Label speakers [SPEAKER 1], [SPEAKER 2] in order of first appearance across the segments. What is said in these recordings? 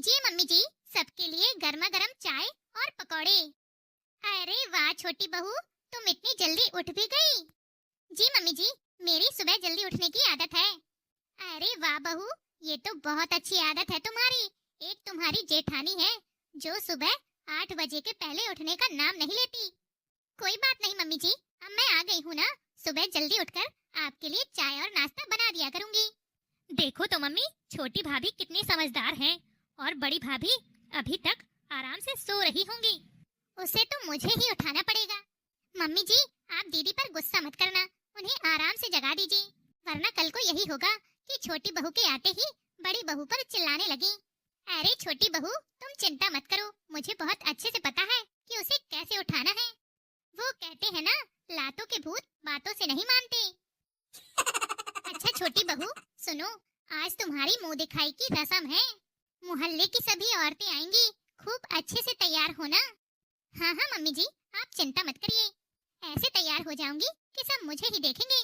[SPEAKER 1] लीजिए मम्मी जी, सबके लिए गर्मा गर्म चाय और पकौड़े। अरे वाह छोटी बहू, तुम इतनी जल्दी उठ भी गई। जी मम्मी जी, मेरी सुबह जल्दी उठने की आदत है। अरे वाह बहू, ये तो बहुत अच्छी आदत है तुम्हारी। एक तुम्हारी जेठानी है जो सुबह 8 बजे के पहले उठने का नाम नहीं लेती। कोई बात नहीं मम्मी जी, अब मैं आ गई हूँ ना, सुबह जल्दी उठकर आपके लिए चाय और नाश्ता बना दिया करूंगी। देखो तो मम्मी, छोटी भाभी कितनी समझदार हैं और बड़ी भाभी अभी तक आराम से सो रही होंगी। उसे तो मुझे ही उठाना पड़ेगा। मम्मी जी, आप दीदी पर गुस्सा मत करना, उन्हें आराम से जगा दीजिए, वरना कल को यही होगा कि छोटी बहू के आते ही बड़ी बहू पर चिल्लाने लगी। अरे छोटी बहू, तुम चिंता मत करो, मुझे बहुत अच्छे से पता है कि उसे कैसे उठाना है। वो कहते हैं ना, लातों के भूत बातों से नहीं मानते। अच्छा छोटी बहू, सुनो, आज तुम्हारी मुंह दिखाई की रस्म है। मोहल्ले की सभी औरतें आएंगी, खूब अच्छे से तैयार होना। हाँ हाँ मम्मी जी, आप चिंता मत करिए, ऐसे तैयार हो जाऊंगी कि सब मुझे ही देखेंगे।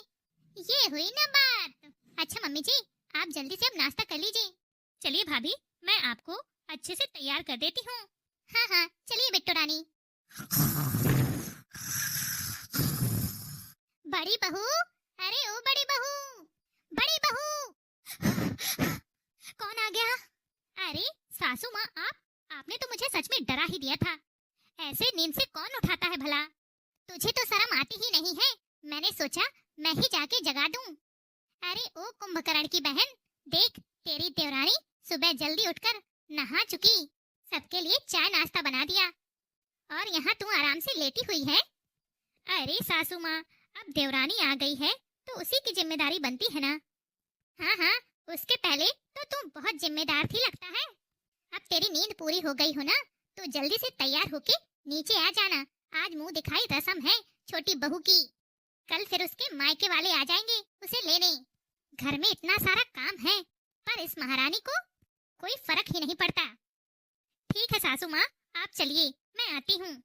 [SPEAKER 1] ये हुई ना बात। अच्छा मम्मी जी, आप जल्दी से अब नाश्ता कर लीजिए। चलिए भाभी, मैं आपको अच्छे से तैयार कर देती हूँ। हाँ हाँ चलिए बिट्टू रानी। बड़ी बहू, अरे ओ बड़ी बहू, बड़ी बहू। कौन आ गया? अरे सासू माँ, आपने तो मुझे सच में डरा ही दिया था। ऐसे नींद से कौन उठाता है भला? तुझे तो शर्म आती ही नहीं है। मैंने सोचा मैं ही जाके जगा दूं। अरे ओ कुंभकर्ण की बहन, देख तेरी देवरानी सुबह जल्दी उठकर नहा चुकी, सबके लिए चाय नाश्ता बना दिया और यहाँ तू आराम से लेटी हुई है। अरे सासू माँ, अब देवरानी आ गई है तो उसी की जिम्मेदारी बनती है ना। हाँ हाँ, उसके पहले तो तू बहुत जिम्मेदार थी लगता है। अब तेरी नींद पूरी हो गई हो ना, तो जल्दी से तैयार होके नीचे आ जाना। आज मुंह दिखाई रस्म है छोटी बहू की, कल फिर उसके मायके वाले आ जाएंगे उसे लेने। घर में इतना सारा काम है, पर इस महारानी को कोई फर्क ही नहीं पड़ता। ठीक है सासू माँ, आप चलिए, मैं आती हूँ।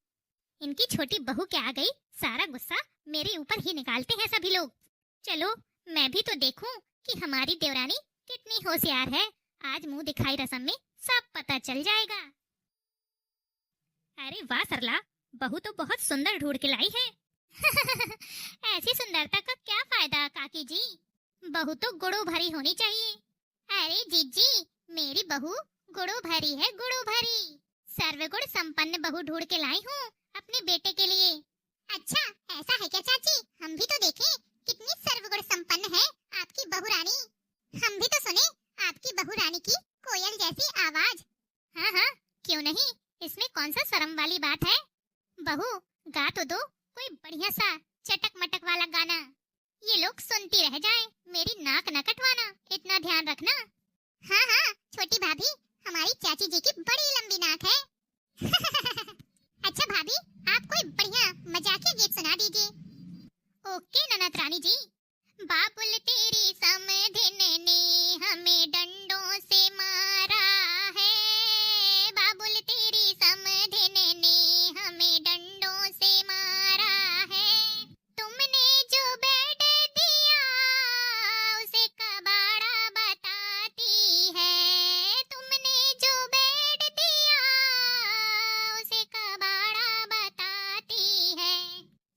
[SPEAKER 1] इनकी छोटी बहू क्या आ गई, सारा गुस्सा मेरे ऊपर ही निकालते हैं सभी लोग। चलो मैं भी तो देखूं कि हमारी देवरानी कितनी होशियार है। आज मुंह दिखाई रस्म में सब पता चल जाएगा। अरे वाह सरला, बहू तो बहुत सुंदर ढूंढ के लाई है। ऐसी सुंदरता का क्या फायदा काकी जी, बहू तो गुड़ो भरी होनी चाहिए। अरे जीजी, मेरी बहू गुड़ो भरी है, गुड़ो भरी। सर्वगुण संपन्न बहू ढूंढ के लाई हूँ अपने बेटे के लिए। अच्छा ऐसा है क्या चाची, हम भी तो देखें कितनी सर्वगुण संपन्न है आपकी बहू रानी। हम भी तो सुने आपकी बहू रानी की कोयल जैसी आवाज। हाँ हाँ क्यों नहीं, इसमें कौन सा शर्म वाली बात है। बहू गा तो दो कोई बढ़िया सा चटक मटक वाला गाना, ये लोग सुनती रह जाएं, मेरी नाक न कटवाना, इतना ध्यान रखना। हाँ हाँ छोटी भाभी, हमारी चाची जी की बड़ी लंबी नाक है। अच्छा भाभी, आप कोई बढ़िया मजाकिया गीत सुना दीजिए। ओके ननद रानी जी। बाबुल तेरी समधिन ने हमें डंडों से मारा है, बाबुल तेरी समधिन ने हमें डंडों से मारा है। तुमने जो बेड दिया उसे कबाड़ा बताती है, तुमने जो बेड दिया उसे कबाड़ा बताती है।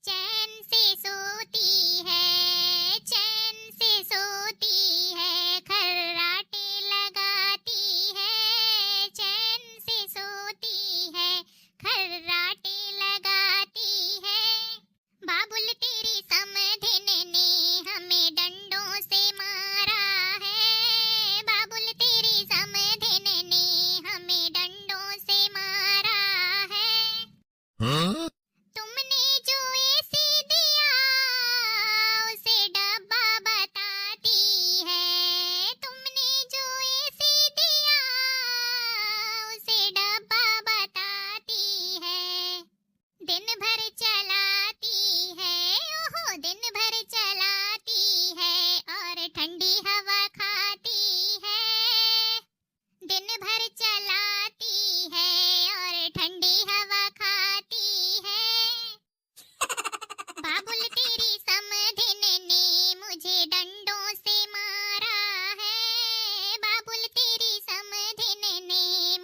[SPEAKER 1] चैन से सोती है, चैन से सोती है, खर्राटे लगाती है, चैन से सोती है, खर्राटे लगाती है। बाबुल तेरी समधिन ने हमें डंडों से मारा है, बाबुल तेरी समधिन ने हमें डंडों से मारा है। हाँ? तुमने जो एसी दिया उसे डब्बा बताती है, तुमने जो एसी दिया उसे डब्बा बताती है। दिन भर चलाती है, ओहो दिन भर चलाती है और ठंडी हवा खाती है। दिन भर चलाती है और ठंडी हवा खाती है। बाबुल तेरी समधिन ने मुझे डंडों से मारा है, बाबुल तेरी समधिन ने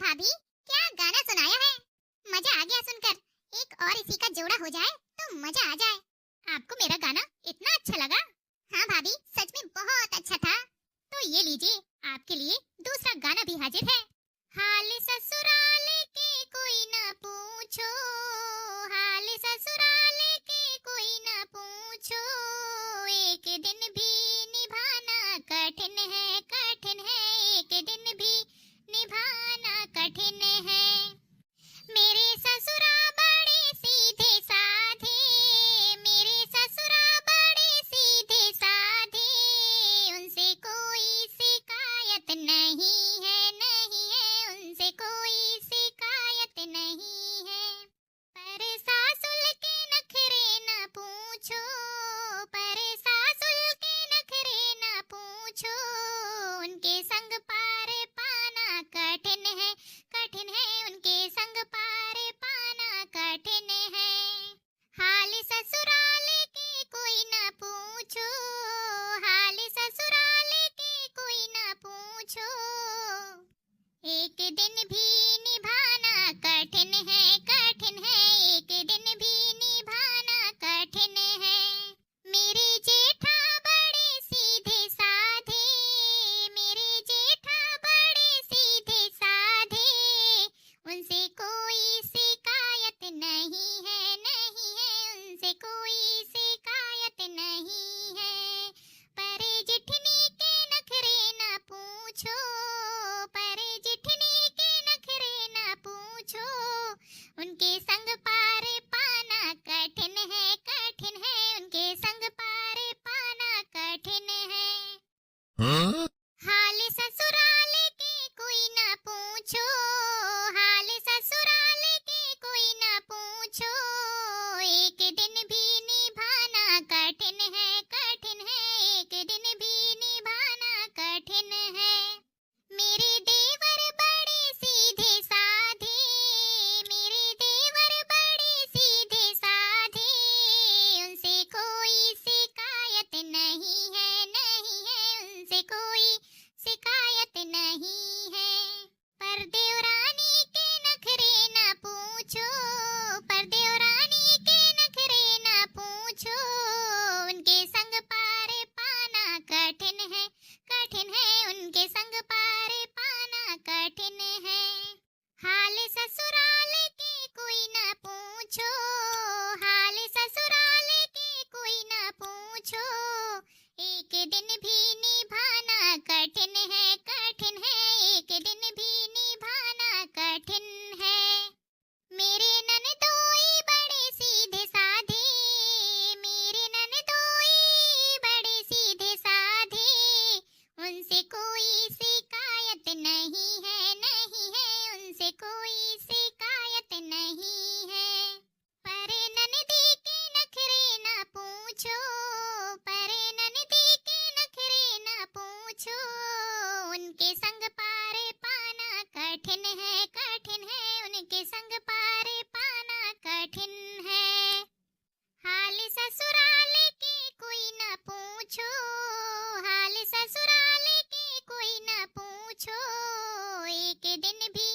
[SPEAKER 1] भाभी, क्या गाना सुनाया है। मजा आ गया सुनकर। एक और इसी का जोड़ा हो जाए तो मजा आ जाए। आपको मेरा गाना इतना अच्छा लगा? हाँ भाभी, सच में बहुत अच्छा था। तो ये लीजिए, आपके लिए दूसरा गाना भी हाजिर है। हाल ससुराल के कोई ना पूछो, हाल ससुराल के कोई ना पूछो, एक दिन भी निभाना कठिन है, कठिन है, एक दिन भी निभाना कठिन है। मेरे ससुरा बड़े सीधे साधे, मेरे ससुरा बड़े सीधे साधे, उनसे कोई शिकायत नहीं है, नहीं है, उनसे कोई शिकायत नहीं है। पर सासुल के नखरे न पूछो, पर सासुल के नखरे न पूछो, उनके संग पार पाना कठिन है, कठिन है, उनके संग पार पाना कठिन है। हाल ससुराल के कोई ना पूछो, हाल ससुराल के कोई ना पूछो, एक दिन भी निभाना कठिन है, कठिन है, एक दिन भी निभाना कठिन है। मेरे जेठा बड़े सीधे साधे, मेरे जेठा बड़े सीधे साधे, उनसे कोई शिकायत नहीं है, नहीं है, उनसे कोई शिकायत नहीं है। पर जिठनी के नखरे ना पूछो, पर जिठनी के नखरे ना पूछो, उनके संग पार पाना कठिन है, कठिन है, उनके संग पार पाना कठिन है। हाँ? हाल ससुराल के कोई ना पूछो, हाल ससुराल के कोई ना पूछो, एक दिन भी निभाना कठिन है, कठिन है, एक दिन भी निभाना कठिन है। मेरे देवर बड़े सीधे साधे, मेरे देवर बड़े सीधे साधे, उनसे कोई शिकायत नहीं है, नहीं है, उनसे कोई शिकायत नहीं है। पर देवरानी के नखरे ना पूछो, पर देवरानी के नखरे ना पूछो, उनके संग पार पाना कठिन है, कठिन है, उनके संग पार पाना कठिन है। हाल ससुराल के कोई ना पूछो, हाल ससुराल के कोई ना पूछो, एक दिन भी निभाना कठिन है, कठिन है, एक दिन भी निभाना कठिन है। मेरे ननदोई बड़े सीधे साधे, मेरे ननदोई बड़े सीधे साधे, उनसे कोई शिकायत नहीं है, नहीं है, उनसे कोई शिकायत नहीं है। पर ननदी के नखरे ना पूछो, पर ननदी के नखरे ना पूछो, उनके संग पार पाना कठिन है, कठिन है, उनके संग पार पाना कठिन है। हाल ससुराल के कोई ना पूछो, हाल ससुराल के कोई ना पूछो, एक दिन भी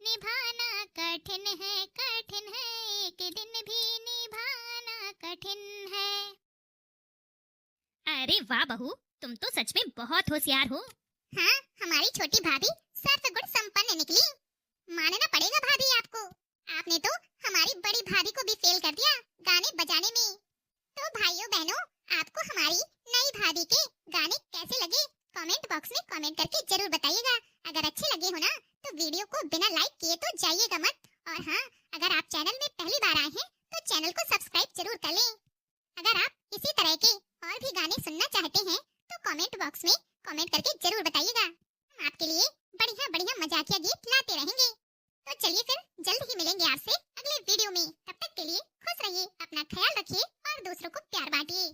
[SPEAKER 1] निभाना कठिन है, कठिन है, एक दिन भी निभाना कठिन है। अरे वाह बहू, तुम तो सच में बहुत होशियार हो। हाँ, हमारी छोटी भाभी सर्व गुण संपन्न निकली। मानना पड़ेगा भाभी आपको, आपने तो हमारी बड़ी भाभी को भी फेल कर दिया गाने बजाने में। तो भाइयों बहनों, आपको हमारी नई भाभी के गाने कैसे लगे कमेंट बॉक्स में कमेंट करके जरूर बताइएगा। अगर अच्छे लगे हो ना तो वीडियो को बिना लाइक किए तो जाइएगा मत। और हाँ, अगर आप चैनल में पहली बार आए हैं तो चैनल को सब्सक्राइब जरूर कर लें। अगर आप इसी तरह के और भी गाने सुनना चाहते हैं तो कमेंट बॉक्स में कमेंट करके जरूर बताइएगा। हम आपके लिए बढ़िया बढ़िया मजाकिया गीत लाते रहेंगे। तो चलिए फिर जल्द ही मिलेंगे आपसे अगले वीडियो में। तब तक के लिए खुश रहिए, अपना ख्याल रखिए और दूसरों को प्यार बांटिए।